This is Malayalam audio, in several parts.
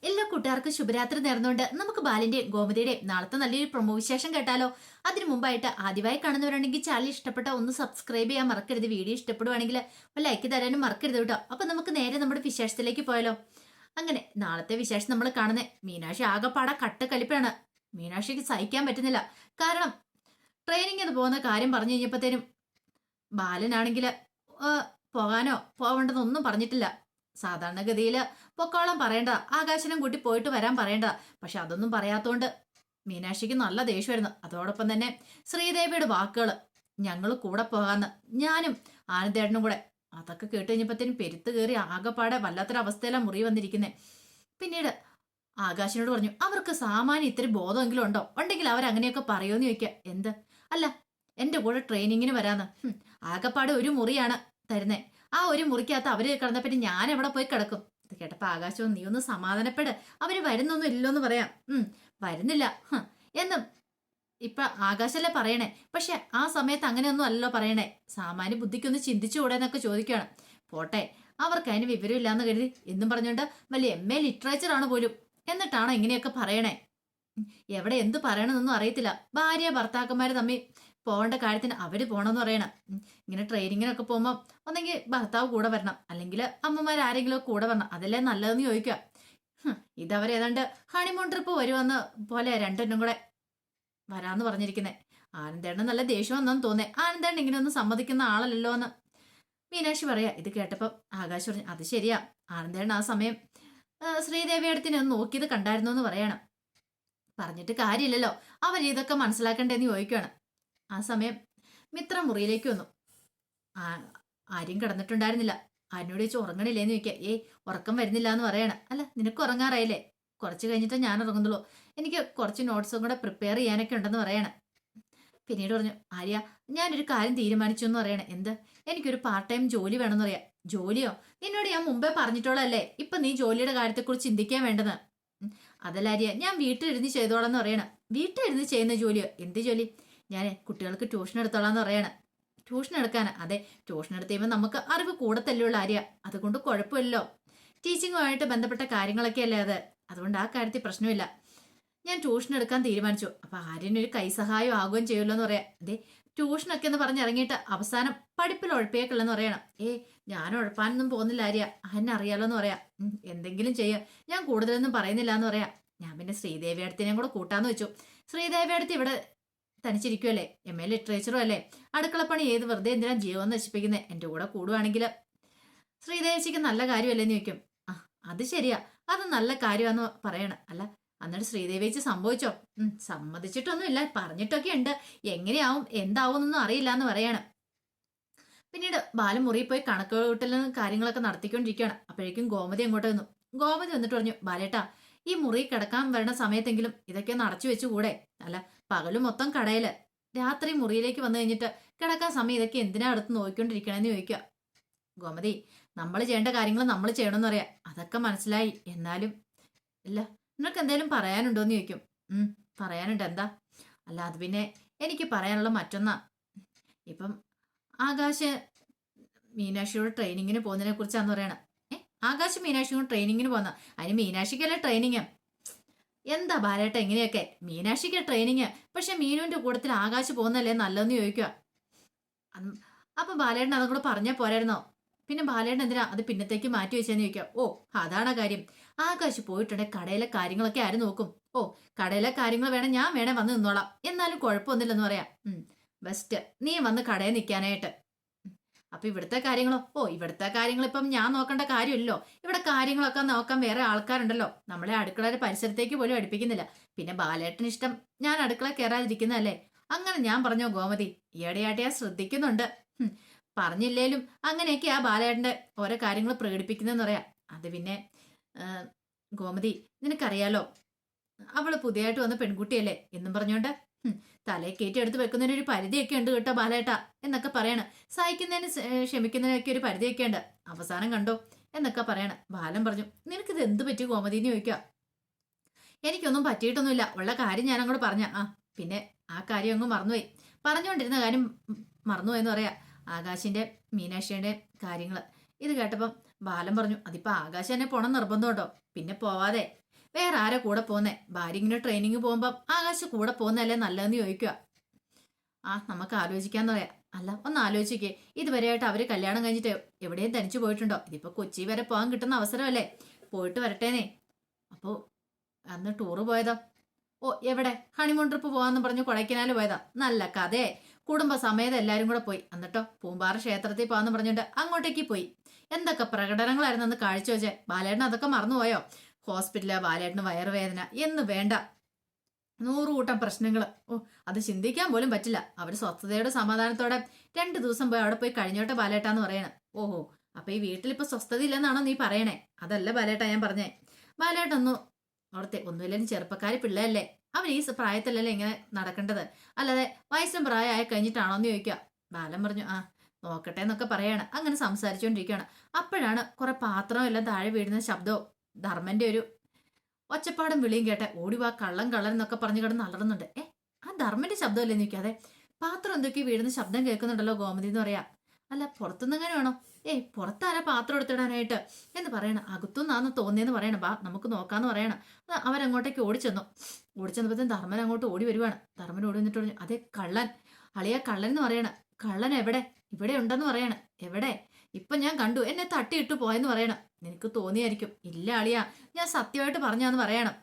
എല്ലാ കൂട്ടുകാർക്കും ശുഭരാത്രി നേർന്നുകൊണ്ട് നമുക്ക് ബാലിന്റെ ഗോമതിയുടെ നാളത്തെ നല്ലൊരു പ്രൊമോ വിശേഷം കേട്ടാലോ. അതിനു മുമ്പായിട്ട് ആദ്യമായി കാണുന്നവരുണ്ടെങ്കിൽ ചാനൽ ഇഷ്ടപ്പെട്ട ഒന്ന് സബ്സ്ക്രൈബ് ചെയ്യാൻ മറക്കരുത്. വീഡിയോ ഇഷ്ടപ്പെടുവാണെങ്കിൽ ലൈക്ക് തരാനും മറക്കരുത് കേട്ടോ. അപ്പൊ നമുക്ക് നേരെ നമ്മുടെ വിശേഷത്തിലേക്ക് പോയാലോ. അങ്ങനെ നാളത്തെ വിശേഷം നമ്മൾ കാണുന്നത് മീനാക്ഷി ആകെപ്പാടെ കലിപ്പാണ്. മീനാക്ഷിക്ക് സഹിക്കാൻ പറ്റുന്നില്ല. കാരണം ട്രെയിനിങ്ങിന് പോകുന്ന കാര്യം പറഞ്ഞു കഴിഞ്ഞപ്പോഴത്തേനും ബാലനാണെങ്കിൽ പോകാനോ പോവേണ്ടതൊന്നും പറഞ്ഞിട്ടില്ല. സാധാരണഗതിയിൽ പൊക്കോളം പറയേണ്ട, ആകാശനം കൂട്ടി പോയിട്ട് വരാൻ പറയേണ്ട. പക്ഷെ അതൊന്നും പറയാത്തോണ്ട് മീനാക്ഷിക്ക് നല്ല ദേഷ്യമായിരുന്നു. അതോടൊപ്പം തന്നെ ശ്രീദേവിയുടെ വാക്കുകൾ, ഞങ്ങൾ കൂടെ പോകാന്ന്, ഞാനും ആനന്ദേട്ടനും കൂടെ. അതൊക്കെ കേട്ട് കഴിഞ്ഞപ്പോഴത്തേനും പെരുത്ത് കയറി ആകെപ്പാടെ വല്ലാത്തൊരവസ്ഥയിലാണ് മുറി വന്നിരിക്കുന്നത്. പിന്നീട് ആകാശിനോട് പറഞ്ഞു, അവർക്ക് സാമാന്യം ഇത്തിരി ബോധമെങ്കിലും ഉണ്ടോ? ഉണ്ടെങ്കിൽ അവരങ്ങനെയൊക്കെ പറയുമെന്ന് ചോദിക്കുക. എന്ത്? അല്ല, എന്റെ കൂടെ ട്രെയിനിങ്ങിന് വരാന്ന്. ആകെപ്പാടെ ഒരു മുറിയാണ് തരുന്നേ. ആ ഒരു മുറിക്കകത്ത് അവര് കിടന്നപ്പറ്റി ഞാൻ എവിടെ പോയി കിടക്കും? ഇത് കേട്ടപ്പോ ആകാശവും, നീ ഒന്ന് സമാധാനപ്പെട്, അവര് വരുന്നൊന്നും ഇല്ലോന്ന് പറയാം. വരുന്നില്ല എന്നും ഇപ്പൊ ആകാശല്ലേ പറയണേ. പക്ഷെ ആ സമയത്ത് അങ്ങനെയൊന്നും അല്ലല്ലോ പറയണേ. സാമാന്യ ബുദ്ധിക്കൊന്ന് ചിന്തിച്ചുകൂടെ എന്നൊക്കെ ചോദിക്കുകയാണ്. പോട്ടെ, അവർക്ക് അതിന് വിവരമില്ലാന്ന് കരുതി എന്നും പറഞ്ഞുകൊണ്ട് വലിയ MA ലിറ്ററേച്ചർ ആണ് പോലും. എന്നിട്ടാണോ ഇങ്ങനെയൊക്കെ പറയണേ? എവിടെ എന്ത് പറയണമെന്നൊന്നും അറിയത്തില്ല. ഭാര്യ ഭർത്താക്കന്മാര് തമ്മിൽ പോകേണ്ട കാര്യത്തിന് അവര് പോണെന്ന് പറയണം. ഇങ്ങനെ ട്രെയിനിങ്ങിനൊക്കെ പോകുമ്പോൾ ഒന്നെങ്കിൽ ഭർത്താവ് കൂടെ വരണം, അല്ലെങ്കിൽ അമ്മമാരാരെങ്കിലും കൂടെ വരണം. അതല്ലേ നല്ലതെന്ന് ചോദിക്കുക. ഇതവർ ഏതാണ്ട് ഹണിമൂൺ ട്രിപ്പ് വരുമെന്ന് പോലെ രണ്ടെണ്ണം കൂടെ വരാന്ന് പറഞ്ഞിരിക്കുന്നേ. ആനന്ദേണ്ണ നല്ല ദേഷ്യം വന്നെന്ന് തോന്നേ. ആനന്ദേണ്ണ ഇങ്ങനെ ഒന്നും സമ്മതിക്കുന്ന ആളല്ലല്ലോ എന്ന് മീനാക്ഷി പറയാ. ഇത് കേട്ടപ്പം ആകാശ് പറഞ്ഞു, അത് ശരിയാ, ആനന്ദേണ്ണ ആ സമയം ശ്രീദേവി അടുത്തിനെ ഒന്ന് നോക്കിയത് കണ്ടായിരുന്നു എന്ന് പറയണം. പറഞ്ഞിട്ട് കാര്യമില്ലല്ലോ, അവർ ഇതൊക്കെ മനസ്സിലാക്കണ്ടേന്ന് ചോദിക്കുകയാണ്. ആ സമയം മിത്ര മുറിയിലേക്ക് വന്നു. ആരും കിടന്നിട്ടുണ്ടായിരുന്നില്ല. ആരിനോട് ചോദിച്ചു ഉറങ്ങണില്ലേന്ന് ചോദിക്കുക. ഉറക്കം വരുന്നില്ല എന്ന് പറയണ. അല്ല, നിനക്ക് ഉറങ്ങാറായില്ലേ? കുറച്ച് കഴിഞ്ഞിട്ട് ഞാൻ ഇറങ്ങുന്നുള്ളൂ, എനിക്ക് കുറച്ച് നോട്ട്സും കൂടെ പ്രിപ്പയർ ചെയ്യാനൊക്കെ ഉണ്ടെന്ന് പറയണ. പിന്നീട് പറഞ്ഞു, ആര്യ, ഞാനൊരു കാര്യം തീരുമാനിച്ചു എന്ന് പറയണേ. എന്ത്? എനിക്കൊരു പാർട്ട് ടൈം ജോലി വേണമെന്ന് പറയാം. ജോലിയോ? നിന്നോട് ഞാൻ മുമ്പേ പറഞ്ഞിട്ടോളല്ലേ ഇപ്പൊ നീ ജോലിയുടെ കാര്യത്തെക്കുറിച്ച് ചിന്തിക്കാൻ വേണ്ടെന്ന്. അതല്ല ആര്യ, ഞാൻ വീട്ടിലിരുന്ന് ചെയ്തോളാം എന്ന് പറയണ. വീട്ടിലിരുന്ന് ചെയ്യുന്ന ജോലിയോ? എന്ത് ജോലി? ഞാൻ കുട്ടികൾക്ക് ട്യൂഷൻ എടുത്തോളാന്ന് പറയണ. ട്യൂഷൻ എടുക്കാനാ? അതെ, ട്യൂഷൻ എടുത്ത് കഴിയുമ്പോൾ നമുക്ക് അറിവ് കൂടത്തല്ലേ ഉള്ള ആര്യ, അതുകൊണ്ട് കുഴപ്പമില്ലല്ലോ. ടീച്ചിങ്ങുമായിട്ട് ബന്ധപ്പെട്ട കാര്യങ്ങളൊക്കെ അല്ലേ അത്, അതുകൊണ്ട് ആ കാര്യത്തിൽ പ്രശ്നമില്ല. ഞാൻ ട്യൂഷൻ എടുക്കാൻ തീരുമാനിച്ചു. അപ്പൊ ആര്യനൊരു കൈസഹായം ആകുകയും ചെയ്യുമല്ലോ എന്ന് പറയാം. അതെ, ട്യൂഷനൊക്കെ എന്ന് പറഞ്ഞിറങ്ങിയിട്ട് അവസാനം പഠിപ്പിൽ ഉഴപ്പിയേക്കുള്ളെന്ന് പറയണം. ഞാൻ ഉഴപ്പാനൊന്നും പോകുന്നില്ല ആര്യ, എന്നെ അറിയാലോ എന്ന് പറയാം. എന്തെങ്കിലും ചെയ്യാം, ഞാൻ കൂടുതലൊന്നും പറയുന്നില്ല എന്ന് പറയാം. ഞാൻ പിന്നെ ശ്രീദേവി അടുത്തിനെയും കൂടെ കൂട്ടാന്ന് വെച്ചു. ശ്രീദേവി അടുത്ത് ഇവിടെ തനിച്ചിരിക്കുമല്ലേ, MA ലിറ്ററേച്ചറും അല്ലേ, അടുക്കളപ്പണി ഏത് വെറുതെ എന്തിനാ ജീവൻ നശിപ്പിക്കുന്നത്? എൻ്റെ കൂടെ കൂടുവാണെങ്കിൽ ശ്രീദേവിച്ചിക്ക് നല്ല കാര്യമല്ലേന്ന് ചോദിക്കും. അത് ശരിയാ, അത് നല്ല കാര്യമാന്ന് പറയണം. അല്ല, എന്നിട്ട് ശ്രീദേവിച്ച് സംഭവിച്ചോ? സമ്മതിച്ചിട്ടൊന്നുമില്ല, പറഞ്ഞിട്ടൊക്കെ ഉണ്ട്. എങ്ങനെയാവും എന്താവും എന്നൊന്നും അറിയില്ല എന്ന് പറയണം. പിന്നീട് ബാലൻ മുറിയിൽ പോയി കണക്ക് കൂട്ടലും കാര്യങ്ങളൊക്കെ നടത്തിക്കൊണ്ടിരിക്കുകയാണ്. അപ്പോഴേക്കും ഗോമതി അങ്ങോട്ട് വന്നു. ഗോമതി വന്നിട്ട് പറഞ്ഞു, ബാലേട്ടാ, ഈ മുറി കിടക്കാൻ വരുന്ന സമയത്തെങ്കിലും ഇതൊക്കെ ഒന്ന് അടച്ചു വെച്ചുകൂടെ? അല്ല, പകലും മൊത്തം കടയില്, രാത്രി മുറിയിലേക്ക് വന്നു കഴിഞ്ഞിട്ട് കിടക്കാൻ സമയം ഇതൊക്കെ എന്തിനാ അടുത്ത് നോക്കിക്കൊണ്ടിരിക്കണമെന്ന് ചോദിക്കുക. ഗോമതി, നമ്മൾ ചെയ്യേണ്ട കാര്യങ്ങൾ നമ്മൾ ചെയ്യണമെന്ന് പറയാം. അതൊക്കെ മനസ്സിലായി, എന്നാലും ഇല്ല, നിനക്ക് എന്തെങ്കിലും പറയാനുണ്ടോന്ന് ചോദിക്കും. പറയാനുണ്ട്. എന്താ? അല്ല, അത് പിന്നെ എനിക്ക് പറയാനുള്ള മറ്റൊന്നാ. ഇപ്പം ആകാശ് മീനാക്ഷിയോട് ട്രെയിനിങ്ങിന് പോകുന്നതിനെ കുറിച്ചാന്ന് പറയണം. ആകാശ് മീനാക്ഷിയോട് ട്രെയിനിങ്ങിന് പോകുന്ന? അതിന് മീനാക്ഷിക്കല്ലേ ട്രെയിനിങ്. എന്താ ബാലേട്ട എങ്ങനെയൊക്കെ? മീനാക്ഷിക്ക് ട്രെയിനിങ്, പക്ഷെ മീനുവിന്റെ കൂട്ടത്തിൽ ആകാശ് പോകുന്നല്ലേ നല്ലതെന്ന് ചോദിക്കുക. അപ്പൊ ബാലേട്ടൻ അതും കൂടെ പറഞ്ഞാൽ പോരായിരുന്നോ? പിന്നെ ബാലേട്ടൻ എന്തിനാ അത് പിന്നത്തേക്ക് മാറ്റി വെച്ചെന്ന് ചോദിക്കുക. അതാണ് കാര്യം. ആകാശ് പോയിട്ടുണ്ടെങ്കിൽ കടയിലെ കാര്യങ്ങളൊക്കെ ആര് നോക്കും? കടയിലെ കാര്യങ്ങൾ വേണം ഞാൻ വേണേ വന്ന് നിന്നോളാം, എന്നാലും കുഴപ്പമൊന്നുമില്ലെന്ന് പറയാം. ബെസ്റ്റ്, നീ വന്ന് കടയിൽ നിൽക്കാനായിട്ട്. അപ്പൊ ഇവിടുത്തെ കാര്യങ്ങളോ? ഇവിടുത്തെ കാര്യങ്ങൾ ഇപ്പം ഞാൻ നോക്കേണ്ട കാര്യമില്ലല്ലോ. ഇവിടെ കാര്യങ്ങളൊക്കെ നോക്കാൻ വേറെ ആൾക്കാരുണ്ടല്ലോ. നമ്മളെ അടുക്കളയുടെ പരിസരത്തേക്ക് പോലും അടുപ്പിക്കുന്നില്ല. പിന്നെ ബാലേട്ടന് ഇഷ്ടം ഞാൻ അടുക്കള കയറാതിരിക്കുന്നതല്ലേ. അങ്ങനെ ഞാൻ പറഞ്ഞോ ഗോമതി? ഈയിടെയായിട്ട് ശ്രദ്ധിക്കുന്നുണ്ട്. പറഞ്ഞില്ലേലും അങ്ങനെയൊക്കെയാ ബാലേട്ടന്റെ ഓരോ കാര്യങ്ങൾ പ്രകടിപ്പിക്കുന്നതെന്ന് പറയാം. അത് പിന്നെ ഗോമതി, നിനക്കറിയാലോ, അവള് പുതിയതായിട്ട് വന്ന പെൺകുട്ടിയല്ലേ എന്നും പറഞ്ഞോണ്ട് തലയെ കയറ്റി എടുത്ത് വെക്കുന്നതിനൊരു പരിധിയൊക്കെ ഉണ്ട് കേട്ടോ ബാലേട്ട എന്നൊക്കെ പറയണം. സഹിക്കുന്നതിന് ക്ഷമിക്കുന്നതിനൊക്കെ ഒരു പരിധിയൊക്കെ ഉണ്ട്. അവസാനം കണ്ടോ എന്നൊക്കെ പറയണം. ബാലൻ പറഞ്ഞു, നിനക്കിത് എന്ത് പറ്റി ഗോമതി എന്ന് ചോദിക്കുക. എനിക്കൊന്നും പറ്റിയിട്ടൊന്നുമില്ല, ഉള്ള കാര്യം ഞാൻ അങ്ങോട്ട് പറഞ്ഞ. പിന്നെ ആ കാര്യം അങ്ങ് മറന്നുപോയി. പറഞ്ഞുകൊണ്ടിരുന്ന കാര്യം മറന്നുപോയെന്ന് പറയാ. ആകാശിന്റെ മീനാക്ഷിയുടെ കാര്യങ്ങൾ. ഇത് കേട്ടപ്പം ബാലൻ പറഞ്ഞു, അതിപ്പോ ആകാശ് തന്നെ പോണം നിർബന്ധം കേട്ടോ. പിന്നെ പോവാതെ വേറെ ആരാ കൂടെ പോന്നേ? ഭാര്യ ഇങ്ങനെ ട്രെയിനിങ് പോകുമ്പം ആകാശ് കൂടെ പോകുന്നതല്ലേ നല്ലതെന്ന് ചോദിക്കുക. നമുക്ക് ആലോചിക്കാന്ന് പറയാം. അല്ല, ഒന്ന് ആലോചിക്കേ, ഇതുവരെയായിട്ട് അവര് കല്യാണം കഴിഞ്ഞിട്ട് എവിടെയും തനിച്ചു പോയിട്ടുണ്ടോ? ഇതിപ്പോ കൊച്ചി വരെ പോകാൻ കിട്ടുന്ന അവസരമല്ലേ, പോയിട്ട് വരട്ടേനെ. അപ്പോ അന്ന് ടൂറ് പോയതോ? ഓ, എവിടെ? ഹണിമൂൺ ട്രിപ്പ് പോവാന്ന് പറഞ്ഞു കൊടൈക്കനാല് പോയതാ. നല്ല കഥയെ. കുടുംബസമേതം എല്ലാരും കൂടെ പോയി. എന്നിട്ടോ പൂമ്പാറ ക്ഷേത്രത്തിൽ പോവാന്ന് പറഞ്ഞിട്ട് അങ്ങോട്ടേക്ക് പോയി. എന്തൊക്കെ പ്രകടനങ്ങളായിരുന്നു അന്ന് കാഴ്ചവെച്ചേ. ബാലേട്ടൻ അതൊക്കെ മറന്നുപോയോ? ഹോസ്പിറ്റലിലെ ബാലേട്ടന് വയറുവേദന എന്ന് വേണ്ട 100 കൂട്ടം പ്രശ്നങ്ങൾ. ഓ, അത് ചിന്തിക്കാൻ പോലും പറ്റില്ല. അവര് സ്വസ്ഥതയോടെ സമാധാനത്തോടെ 2 ദിവസം പോയി അവിടെ പോയി കഴിഞ്ഞോട്ടെ ബാലേട്ടാന്ന് പറയണേ. ഓഹോ, അപ്പൊ ഈ വീട്ടിലിപ്പോ സ്വസ്ഥത ഇല്ലെന്നാണോ നീ പറയണേ? അതല്ല ബാലേട്ടാ ഞാൻ പറഞ്ഞേ. ബാലേട്ടൊന്നു അവിടുത്തെ ഒന്നുമില്ലെങ്കിലും ചെറുപ്പക്കാരി പിള്ളേരല്ലേ, അവർ ഈ പ്രായത്തിലല്ലേ ഇങ്ങനെ നടക്കേണ്ടത്, അല്ലാതെ വയസ്സും പ്രായമായി കഴിഞ്ഞിട്ടാണോ എന്ന് ചോദിക്കുക. ബാലൻ പറഞ്ഞു, നോക്കട്ടെ എന്നൊക്കെ പറയാണ്. അങ്ങനെ സംസാരിച്ചുകൊണ്ടിരിക്കുകയാണ്. അപ്പോഴാണ് കുറെ പാത്രം എല്ലാം താഴെ വീഴുന്ന ശബ്ദവും ധർമ്മന്റെ ഒരു ഒച്ചപ്പാടും വിളിയും കേട്ടെ. ഓടിവാ, കള്ളൻ കള്ളൻ എന്നൊക്കെ പറഞ്ഞു കിടന്ന് അലറുന്നുണ്ട്. ആ ധർമ്മന്റെ ശബ്ദമല്ലേ നിൽക്കാതെ പാത്രം എന്തൊക്കെയോ വീഴുന്ന ശബ്ദം കേൾക്കുന്നുണ്ടല്ലോ ഗോമതി എന്ന് പറയാ. അല്ല, പുറത്തുനിന്ന് എങ്ങനെയാണോ? പുറത്താരാ പാത്രം എടുത്തിടാനായിട്ട് എന്ന് പറയണം. അകത്തുനിന്നാന്ന് തോന്നിയെന്ന് പറയണം. ബാ നമുക്ക് നോക്കാന്ന് പറയണം. അവരങ്ങോട്ടേക്ക് ഓടിച്ചെന്നപ്പോഴത്തേക്കും ധർമ്മൻ അങ്ങോട്ട് ഓടി വരുവാണ്. ധർമ്മൻ ഓടി വന്നിട്ട് പറഞ്ഞു, അതെ കള്ളൻ, അളിയ കള്ളൻ എന്ന് പറയണം. കള്ളൻ എവിടെ? ഇവിടെ ഉണ്ടെന്ന് പറയണം. എവിടെ? ഇപ്പൊ ഞാൻ കണ്ടു, എന്നെ തട്ടിയിട്ട് പോയെന്ന് പറയണം. നിനക്ക് തോന്നിയായിരിക്കും. ഇല്ല അളിയ, ഞാൻ സത്യമായിട്ട് പറഞ്ഞാന്ന് പറയണം.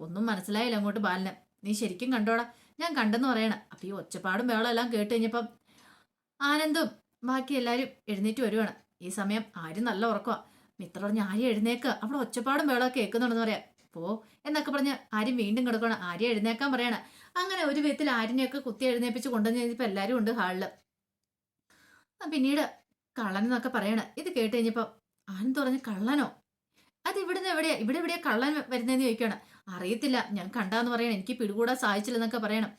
ഒന്നും മനസ്സിലായില്ല അങ്ങോട്ട് ബാലന്. നീ ശരിക്കും കണ്ടോടാ? ഞാൻ കണ്ടെന്ന് പറയണം. അപ്പൊ ഈ ഒച്ചപ്പാടും ബഹളം എല്ലാം കേട്ട് കഴിഞ്ഞപ്പം ആനന്ദും ബാക്കി എല്ലാരും എഴുന്നേറ്റ് വരുവാണ്. ഈ സമയം ആര്യം നല്ല ഉറക്കമാ. മിത്ര പറഞ്ഞ്, ആര്യം എഴുന്നേക്ക്, അവിടെ ഒച്ചപ്പാടും ബഹളമൊക്കെ കേൾക്കുന്നുണ്ടെന്ന് പറയാം. പോ എന്നൊക്കെ പറഞ്ഞ് ആര്യം വീണ്ടും കിടക്കണം. ആര്യം എഴുന്നേക്കാൻ പറയണ. അങ്ങനെ ഒരു വിധത്തിൽ ആര്യനെയൊക്കെ കുത്തി എഴുന്നേപ്പിച്ച് കൊണ്ടുവന്ന് കഴിഞ്ഞപ്പോ എല്ലാരും ഉണ്ട് ഹാളില്. പിന്നീട് കള്ളൻ എന്നൊക്കെ പറയണ. ഇത് കേട്ട് കഴിഞ്ഞപ്പോ ആനന്ദ് പറഞ്ഞ്, കള്ളനോ? അത് ഇവിടുന്ന് എവിടെയാ, ഇവിടെ എവിടെയാ കള്ളൻ വരുന്നതെന്ന് ചോദിക്കുകയാണ്. അറിയത്തില്ല, ഞാൻ കണ്ടാന്ന് പറയണം, എനിക്ക് പിടികൂടാൻ സാധിച്ചില്ലെന്നൊക്കെ പറയണം.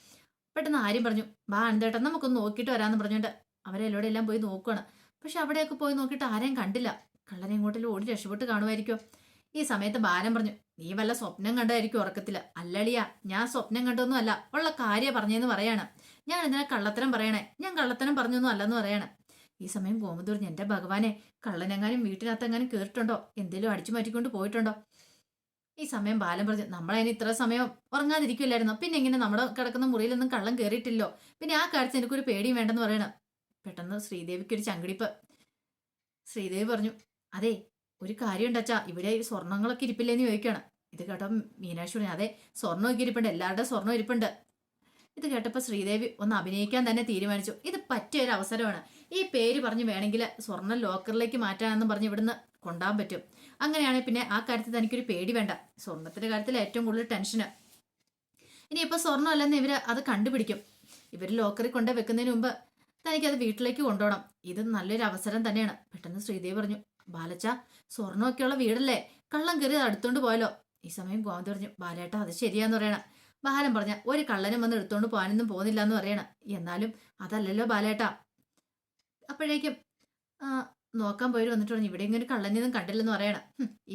പെട്ടെന്ന് ആര്യം പറഞ്ഞു, ബാ ആനന്ദേട്ടാ നമുക്കൊന്ന് നോക്കിയിട്ട് വരാമെന്ന് പറഞ്ഞുകൊണ്ട് അവരെല്ലോടെ എല്ലാം പോയി നോക്കുകയാണ്. പക്ഷെ അവിടെയൊക്കെ പോയി നോക്കിയിട്ട് ആരെയും കണ്ടില്ല. കള്ളനെ എങ്ങോട്ടെങ്കിലും ഓടി രക്ഷപ്പെട്ട് കാണുമായിരിക്കോ? ഈ സമയത്ത് ബാലൻ പറഞ്ഞു, നീ വല്ല സ്വപ്നം കണ്ടായിരിക്കും ഉറക്കത്തില്ല. അല്ലളിയ, ഞാൻ സ്വപ്നം കണ്ടൊന്നും അല്ല, ഉള്ള കാര്യം പറഞ്ഞെന്ന് പറയാണ്. ഞാൻ എന്തിനാ കള്ളത്തരം പറയണേ? ഞാൻ കള്ളത്തരം പറഞ്ഞൊന്നും അല്ലെന്ന് പറയാണ്. ഈ സമയം ഗോമതി പറഞ്ഞു, എന്റെ ഭഗവാനെ, കള്ളനെങ്ങാനും വീട്ടിനകത്തെങ്ങാനും കേറിട്ടുണ്ടോ? എന്തേലും അടിച്ചു മാറ്റിക്കൊണ്ട് പോയിട്ടുണ്ടോ? ഈ സമയം ബാലൻ പറഞ്ഞു, നമ്മളതിന് ഇത്ര സമയം ഉറങ്ങാതിരിക്കില്ലായിരുന്നോ? പിന്നെ ഇങ്ങനെ നമ്മുടെ കിടക്കുന്ന മുറിയിലൊന്നും കള്ളം കയറിയിട്ടില്ലോ. പിന്നെ ആ കാര്യത്തിൽ എനിക്കൊരു പേടിയും വേണ്ടെന്ന് പറയണം. പെട്ടെന്ന് ശ്രീദേവിക്ക് ഒരു ചങ്കിടിപ്പ്. ശ്രീദേവി പറഞ്ഞു, അതെ ഒരു കാര്യമുണ്ട് അച്ഛാ, ഇവിടെ സ്വർണ്ണങ്ങളൊക്കെ ഇരിപ്പില്ലേന്ന് ചോദിക്കുകയാണ്. ഇത് കേട്ടോ മീനാക്ഷി പറഞ്ഞു, അതെ സ്വർണ്ണമൊക്കെ ഇരിപ്പുണ്ട്, എല്ലാവരുടെ സ്വർണ്ണം ഇരിപ്പുണ്ട്. ഇത് കേട്ടപ്പോ ശ്രീദേവി ഒന്ന് അഭിനയിക്കാൻ തന്നെ തീരുമാനിച്ചു. ഇത് പറ്റിയൊരു അവസരമാണ്. ഈ പേര് പറഞ്ഞു വേണമെങ്കിൽ സ്വർണ്ണം ലോക്കറിലേക്ക് മാറ്റാനെന്നും പറഞ്ഞ് ഇവിടുന്ന് കൊണ്ടാൻ പറ്റും. അങ്ങനെയാണെങ്കിൽ പിന്നെ ആ കാര്യത്തിൽ തനിക്കൊരു പേടി വേണ്ട. സ്വർണത്തിന്റെ കാര്യത്തിൽ ഏറ്റവും കൂടുതൽ ടെൻഷന്. ഇനിയിപ്പോ സ്വർണ്ണം അല്ലെന്ന് ഇവര് അത് കണ്ടുപിടിക്കും. ഇവര് ലോക്കറിൽ കൊണ്ട് വെക്കുന്നതിന് മുമ്പ് തനിക്കത് വീട്ടിലേക്ക് കൊണ്ടുപോകണം. ഇത് നല്ലൊരു അവസരം തന്നെയാണ്. പെട്ടെന്ന് ശ്രീദേവി പറഞ്ഞു, ബാലച്ച, സ്വർണ്ണമൊക്കെയുള്ള വീടല്ലേ, കള്ളം കയറി അടുത്തോണ്ട് പോയല്ലോ. ഈ സമയം ഗോമതി പറഞ്ഞു, ബാലേട്ട അത് ശരിയാന്ന് പറയണം. ബാലൻ പറഞ്ഞ, ഒരു കള്ളനും വന്ന് എടുത്തോണ്ട് പോകാനൊന്നും പോകുന്നില്ല എന്ന് പറയണം. എന്നാലും അതല്ലല്ലോ ബാലേട്ട. അപ്പോഴേക്കും നോക്കാൻ പോയി വന്നിട്ട് പറഞ്ഞു, ഇവിടെ ഇങ്ങനെ കള്ളനൊന്നും കണ്ടില്ലെന്ന് പറയണം.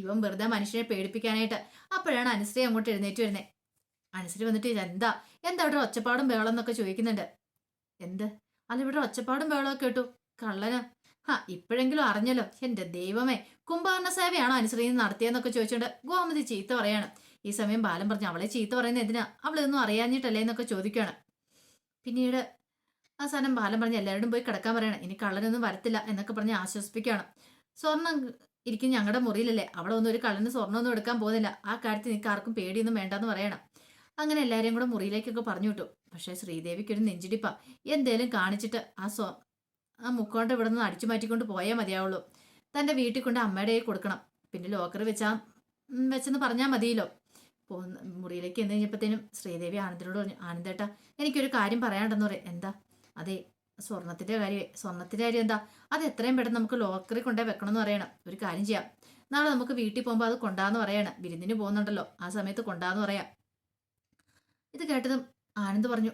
ഇവൻ വെറുതെ മനുഷ്യനെ പേടിപ്പിക്കാനായിട്ട്. അപ്പോഴാണ് അനുശ്രീ അങ്ങോട്ട് എഴുന്നേറ്റ് വരുന്നേ. അനുശ്രീ വന്നിട്ട്, എന്താ എന്താ ഇവിടെ ഒച്ചപ്പാടും ബഹളം എന്നൊക്കെ ചോദിക്കുന്നുണ്ട്. എന്ത്? അല്ല, ഇവിടെ ഒച്ചപ്പാടും ബഹളമൊക്കെ കേട്ടു. കള്ളന് ഇപ്പോഴെങ്കിലും അറിഞ്ഞല്ലോ. എന്റെ ദൈവമേ, കുംഭാരണ സേവയാണോ അനുശ്രീ നടത്തിയെന്നൊക്കെ ചോദിച്ചോണ്ട് ഗോമതി ചീത്ത പറയാണ്. ഈ സമയം ബാലൻ പറഞ്ഞു, അവളെ ചീത്ത പറയുന്നത് എന്തിനാ? അവളിതൊന്നും അറിയാഞ്ഞിട്ടല്ലേ എന്നൊക്കെ ചോദിക്കുകയാണ്. പിന്നീട് അവസാനം ബാലൻ പറഞ്ഞ്, എല്ലാവരോടും പോയി കിടക്കാൻ പറയണം, ഇനി കള്ളനൊന്നും വരത്തില്ല എന്നൊക്കെ പറഞ്ഞ് ആശ്വസിപ്പിക്കുകയാണ്. സ്വർണം ഇരിക്കും ഞങ്ങളുടെ മുറിയിലല്ലേ, അവിടെ ഒന്നും ഒരു കള്ളന് സ്വർണ്ണമൊന്നും എടുക്കാൻ പോകുന്നില്ല. ആ കാര്യത്തിൽ നിനക്ക് ആർക്കും പേടിയൊന്നും വേണ്ടെന്ന് പറയണം. അങ്ങനെ എല്ലാവരെയും കൂടെ മുറിയിലേക്കൊക്കെ പറഞ്ഞു വിട്ടു. പക്ഷേ ശ്രീദേവിക്ക് ഒരു നെഞ്ചിടിപ്പാ. എന്തേലും കാണിച്ചിട്ട് ആ മുക്കോണ്ട് ഇവിടെ നിന്ന് അടിച്ചു മാറ്റിക്കൊണ്ട് പോയാൽ മതിയാവുള്ളൂ. തൻ്റെ വീട്ടിൽ കൊണ്ട് അമ്മയുടെ കൊടുക്കണം. പിന്നെ ലോക്കറി വെച്ചെന്ന് പറഞ്ഞാൽ മതിയല്ലോ. മുറിയിലേക്ക് എന്ന് കഴിഞ്ഞപ്പോഴത്തേനും ശ്രീദേവി ആനന്ദിനോട് പറഞ്ഞു, ആനന്ദേട്ടാ എനിക്കൊരു കാര്യം പറയാനുണ്ടെന്ന് പറയും. എന്താ? അതെ, സ്വർണത്തിന്റെ കാര്യം എന്താ? അത് എത്രയും പെട്ടെന്ന് നമുക്ക് ലോക്കറി കൊണ്ടേ വെക്കണം എന്ന് പറയണം. ഒരു കാര്യം ചെയ്യാം, നാളെ നമുക്ക് വീട്ടിൽ പോകുമ്പോൾ അത് കൊണ്ടാന്ന് പറയണം. വിരുന്നിന് പോകുന്നുണ്ടല്ലോ, ആ സമയത്ത് കൊണ്ടാന്ന് പറയാം. ഇത് കേട്ടതും ആനന്ദ് പറഞ്ഞു,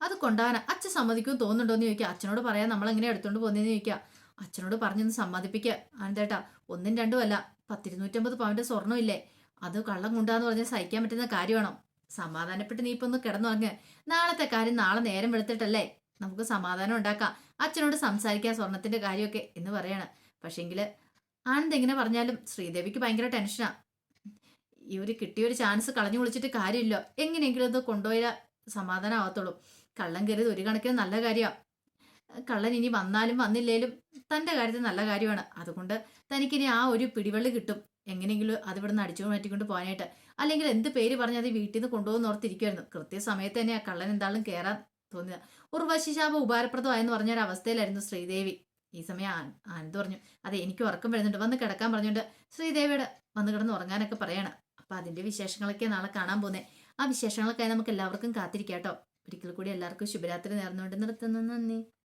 അത് കൊണ്ടാകാനാ? അച്ഛൻ സമ്മതിക്കുമെന്ന് തോന്നുന്നുണ്ടോ എന്ന് ചോദിക്കുക. അച്ഛനോട് പറയാൻ നമ്മളെങ്ങനെ എടുത്തോണ്ട് പോകുന്നതെന്ന് ചോദിക്കുക. അച്ഛനോട് പറഞ്ഞൊന്ന് സമ്മതിപ്പിക്കുക ആനന്ദേട്ടാ. 1ഉം 2ഉം അല്ല, 10-250 പവന്റെ സ്വർണ്ണം ഇല്ലേ, അത് കള്ളം കൊണ്ടാന്ന് പറഞ്ഞാൽ സഹിക്കാൻ പറ്റുന്ന കാര്യമാണോ? സമാധാനപ്പെട്ട് നീ ഇപ്പൊ ഒന്ന് കിടന്നുറങ്ങ്. നാളത്തെ കാര്യം നാളെ നേരം വെളുത്തിട്ടല്ലേ നമുക്ക് സമാധാനം ഉണ്ടാക്കാം. അച്ഛനോട് സംസാരിക്കാം സ്വർണത്തിന്റെ കാര്യമൊക്കെ എന്ന് പറയാണ്. പക്ഷേങ്കില് ആനന്ദ് എങ്ങനെ പറഞ്ഞാലും ശ്രീദേവിക്ക് ഭയങ്കര ടെൻഷനാ. ഈ ഒരു കിട്ടിയൊരു ചാൻസ് കളഞ്ഞു വിളിച്ചിട്ട് കാര്യമില്ല. എങ്ങനെയെങ്കിലും അത് കൊണ്ടുപോയാൽ സമാധാനം ആവത്തുള്ളൂ. കള്ളൻ കയറിയത് ഒരു കണക്കിന് നല്ല കാര്യമാണ്. കള്ളൻ ഇനി വന്നാലും വന്നില്ലേലും തൻ്റെ കാര്യത്തിൽ നല്ല കാര്യമാണ്. അതുകൊണ്ട് തനിക്കിനി ആ ഒരു പിടിവള്ളി കിട്ടും. എങ്ങനെയെങ്കിലും അത് ഇവിടുന്ന് അടിച്ചു മാറ്റിക്കൊണ്ട് പോകാനായിട്ട്. അല്ലെങ്കിൽ എന്ത് പേര് പറഞ്ഞ് അത് വീട്ടിൽ നിന്ന് കൊണ്ടുപോകുന്ന ഓർത്തിരിക്കുമായിരുന്നു. കൃത്യസമയത്ത് തന്നെ ആ കള്ളൻ എന്താളും കയറാൻ തോന്നിയത്. ഉർവശി ശാപം ഉപകാരപ്രദമായെന്ന് പറഞ്ഞൊരു അവസ്ഥയിലായിരുന്നു ശ്രീദേവി. ഈ സമയം ആനന്ദ് പറഞ്ഞു, അതെ എനിക്ക് ഉറക്കം വരുന്നുണ്ട്, വന്ന് കിടക്കാൻ പറഞ്ഞുകൊണ്ട് ശ്രീദേവിയുടെ വന്ന് കിടന്ന് ഉറങ്ങാനൊക്കെ പറയണം. അപ്പൊ അതിന്റെ വിശേഷങ്ങളൊക്കെ നാളെ കാണാൻ പോകുന്നത്. ആ വിശേഷങ്ങളൊക്കെ നമുക്ക് എല്ലാവർക്കും കാത്തിരിക്കാം കേട്ടോ. ഒരിക്കൽ കൂടി എല്ലാവർക്കും ശുഭരാത്രി നേർന്നുകൊണ്ട് നിർത്തുന്നു. നന്ദി.